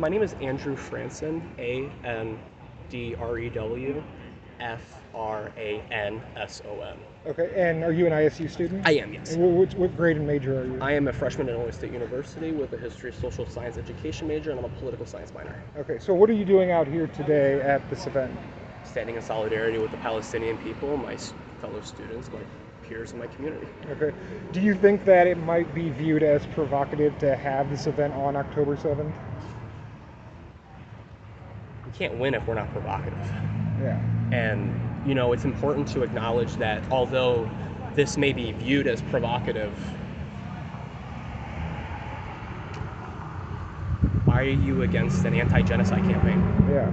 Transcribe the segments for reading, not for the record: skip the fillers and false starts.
My name is Andrew Franson, Andrewfranson. Okay, and are you an ISU student? I am, yes. And what grade and major are you? I am a freshman at Illinois State University with a history, social science, education major, and I'm a political science minor. Okay, so what are you doing out here today at this event? Standing in solidarity with the Palestinian people, my fellow students, my peers in my community. Okay, do you think that it might be viewed as provocative to have this event on October 7th? We can't win if we're not provocative. Yeah. And, it's important to acknowledge that although this may be viewed as provocative, why are you against an anti-genocide campaign? Yeah.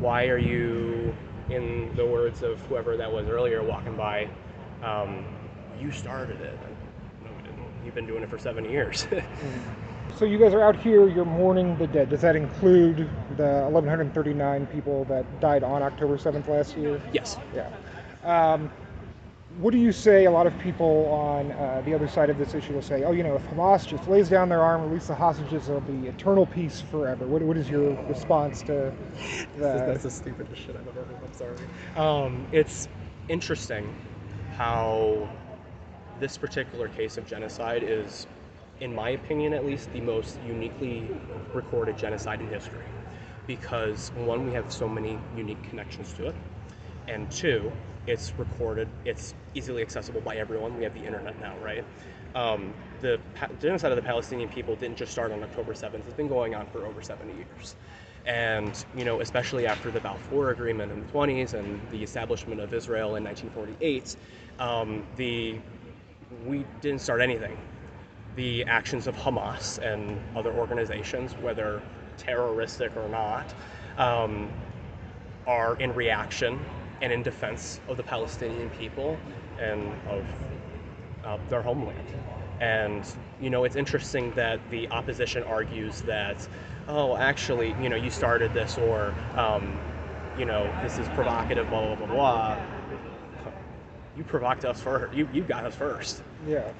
Why are you, in the words of whoever that was earlier walking by, you started it? No, we didn't. You've been doing it for 7 years. So you guys are out here, you're mourning the dead. Does that include the 1,139 people that died on October 7th last year? Yes. Yeah. What do you say? A lot of people on the other side of this issue will say, if Hamas just lays down their arm, release the hostages, there'll be eternal peace forever. What is your response to that? That's the stupidest shit I've ever heard. I'm sorry. It's interesting how this particular case of genocide is, in my opinion at least, the most uniquely recorded genocide in history. Because one, we have so many unique connections to it, and two, it's recorded, it's easily accessible by everyone. We have the internet now, right? The genocide of the Palestinian people didn't just start on October 7th. It's been going on for over 70 years. And, especially after the Balfour Agreement in the 20s and the establishment of Israel in 1948, we didn't start anything. The actions of Hamas and other organizations, whether terroristic or not, are in reaction and in defense of the Palestinian people and of their homeland. And, it's interesting that the opposition argues that, oh, actually, you started this, or, this is provocative, blah, blah, blah, blah. You provoked us first. You got us first. Yeah.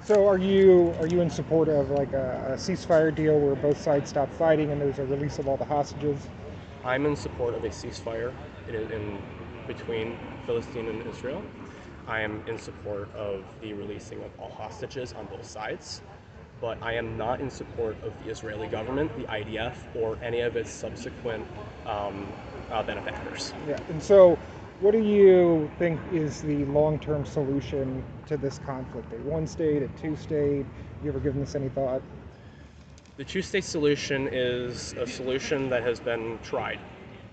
So are you in support of like a ceasefire deal where both sides stop fighting and there's a release of all the hostages? I'm in support of a ceasefire in between Palestine and Israel. I am in support of the releasing of all hostages on both sides, but I am not in support of the Israeli government, the IDF, or any of its subsequent benefactors. Yeah, and so what do you think is the long-term solution to this conflict? A one-state, a two-state? You ever given this any thought? The two-state solution is a solution that has been tried.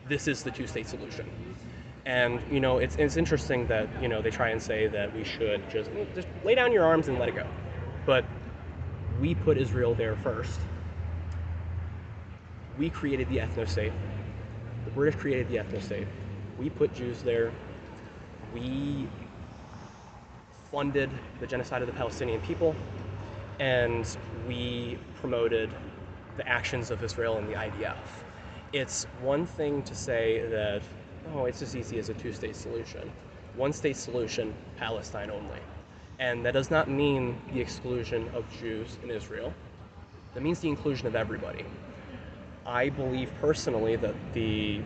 This is the two-state solution. And, it's interesting that, they try and say that we should just lay down your arms and let it go. But we put Israel there first. We created the ethno-state. The British created the ethno-state. We put Jews there. We funded the genocide of the Palestinian people. And we promoted the actions of Israel and the IDF. It's one thing to say that, it's as easy as a two-state solution. One-state solution, Palestine only. And that does not mean the exclusion of Jews in Israel. That means the inclusion of everybody. I believe personally that the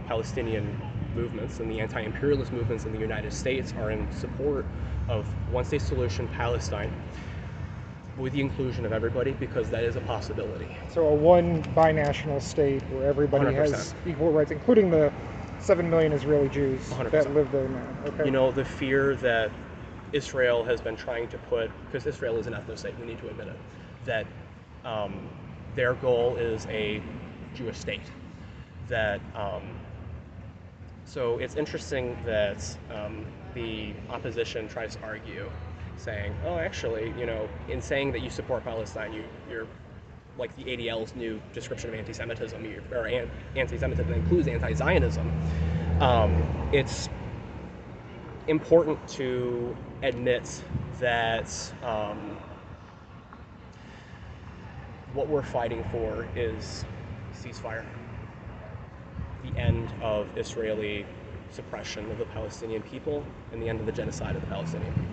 Palestinian movements and the anti-imperialist movements in the United States are in support of one-state solution, Palestine, with the inclusion of everybody, because that is a possibility. So a one binational state where everybody 100%. has equal rights, including the 7 million Israeli Jews 100%. that live there now. Okay. The fear that Israel has been trying to put, because Israel is an ethno-state, we need to admit it, that their goal is a Jewish state. That so it's interesting that the opposition tries to argue, saying, oh, actually, in saying that you support Palestine, you're like the ADL's new description of anti-Semitism, or anti-Semitism that includes anti-Zionism. It's important to admit that what we're fighting for is ceasefire, the end of Israeli suppression of the Palestinian people, and the end of the genocide of the Palestinian people.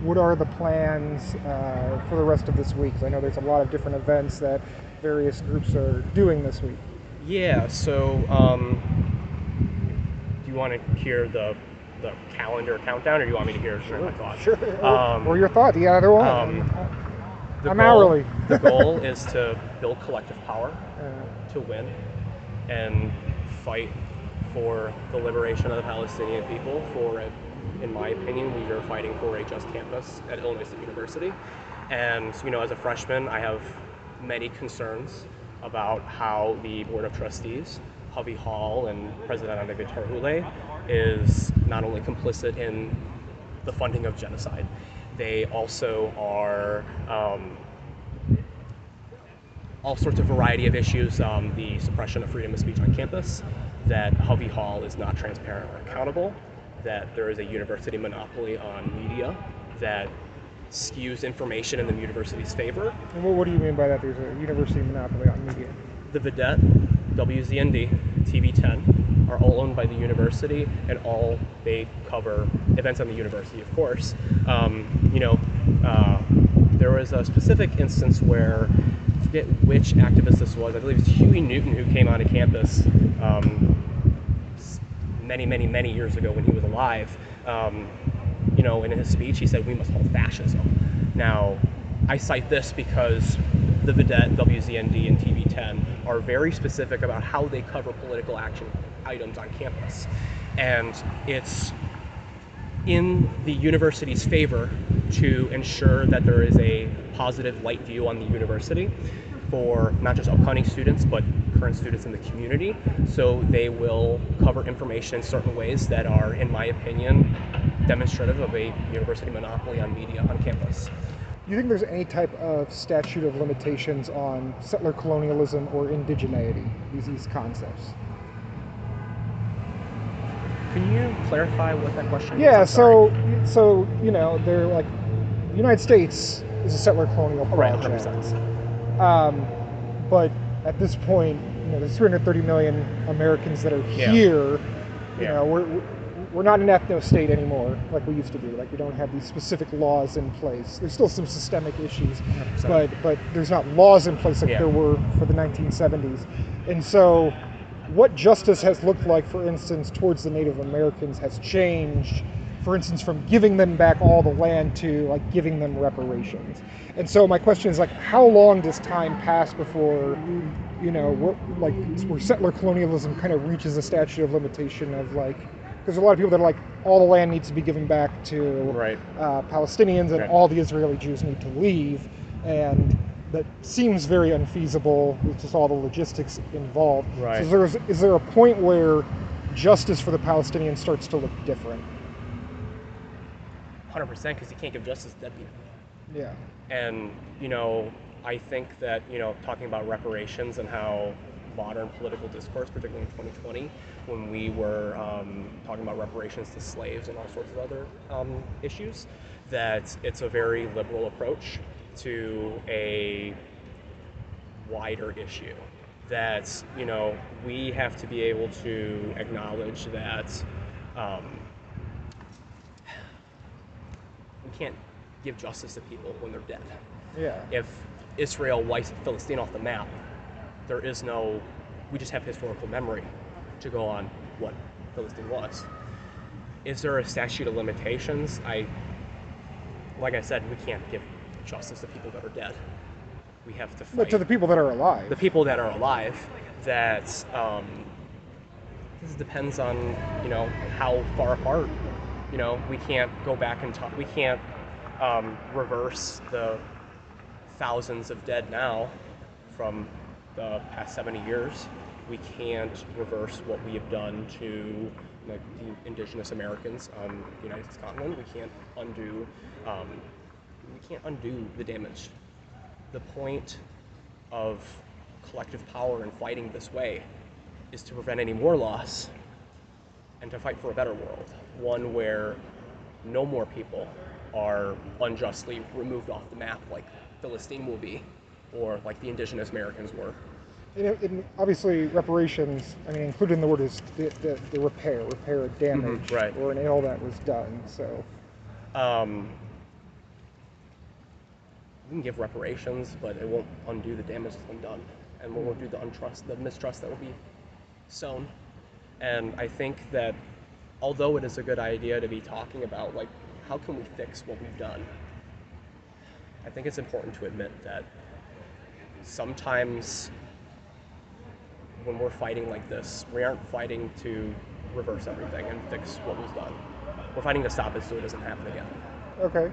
What are the plans for the rest of this week? 'Cause I know there's a lot of different events that various groups are doing this week. Yeah, so do you want to hear the calendar countdown, or do you want me to hear my thoughts? Sure. Or your thought, either one. The goal is to build collective power to win and fight for the liberation of the Palestinian people. In my opinion, we are fighting for a just campus at Illinois State University. And, as a freshman, I have many concerns about how the Board of Trustees, Hovey Hall, and President Andrew Franson is not only complicit in the funding of genocide, they also are all sorts of variety of issues, the suppression of freedom of speech on campus, that Hovey Hall is not transparent or accountable, that there is a university monopoly on media that skews information in the university's favor. And what do you mean by that? There's a university monopoly on media? The Vidette, WZND, TV10 are all owned by the university, and all they cover events on the university, of course. There was a specific instance where, I forget which activist this was, I believe it's Huey Newton, who came onto campus many years ago when he was alive. In his speech, he said, "We must halt fascism." Now, I cite this because the Vidette, WZND, and TV10 are very specific about how they cover political action items on campus. And it's in the university's favor to ensure that there is a positive light view on the university for not just upcoming students, but current students in the community. So they will cover information in certain ways that are, in my opinion, demonstrative of a university monopoly on media on campus. Do you think there's any type of statute of limitations on settler colonialism or indigeneity, these concepts? Can you clarify what that question is? Yeah, so they're like, the United States is a settler colonial project. Right, 100%. But at this point, there's 330 million Americans that are here. We're not an ethno-state anymore like we used to be. Like, we don't have these specific laws in place. There's still some systemic issues, 100%. but there's not laws in place like there were for the 1970s. And so what justice has looked like, for instance, towards the Native Americans has changed, for instance, from giving them back all the land to like giving them reparations. And so my question is, like, how long does time pass before where settler colonialism kind of reaches a statute of limitation of like, because a lot of people that are like, all the land needs to be given back to Palestinians, and all the Israeli Jews need to leave, and that seems very unfeasible with just all the logistics involved. Right. So is there a point where justice for the Palestinians starts to look different? 100%, because you can't give justice to dead people. Yeah. And, I think that, talking about reparations and how modern political discourse, particularly in 2020, when we were talking about reparations to slaves and all sorts of other issues, that it's a very liberal approach to a wider issue. That, we have to be able to acknowledge that we can't give justice to people when they're dead. Yeah. If Israel wipes Philistine off the map, we just have historical memory to go on what Philistine was. Is there a statute of limitations? Like I said, we can't give justice to people that are dead. We have to fight. But to the people that are alive. The people that are alive, that this depends on, how far apart. We can't go back and talk. We can't reverse the thousands of dead now from the past 70 years. We can't reverse what we have done to the indigenous Americans on the United States continent. We can't undo the damage. The point of collective power and fighting this way is to prevent any more loss and to fight for a better world, one where no more people are unjustly removed off the map like Philistine will be, or like the indigenous Americans were. And obviously, reparations, included in the word is the repair damage, or an ill that was done. So, we can give reparations, but it won't undo the damage that's been done, and won't do the mistrust that will be sown. And I think that although it is a good idea to be talking about, like, how can we fix what we've done, I think it's important to admit that sometimes when we're fighting like this, we aren't fighting to reverse everything and fix what was done. We're fighting to stop it so it doesn't happen again. Okay.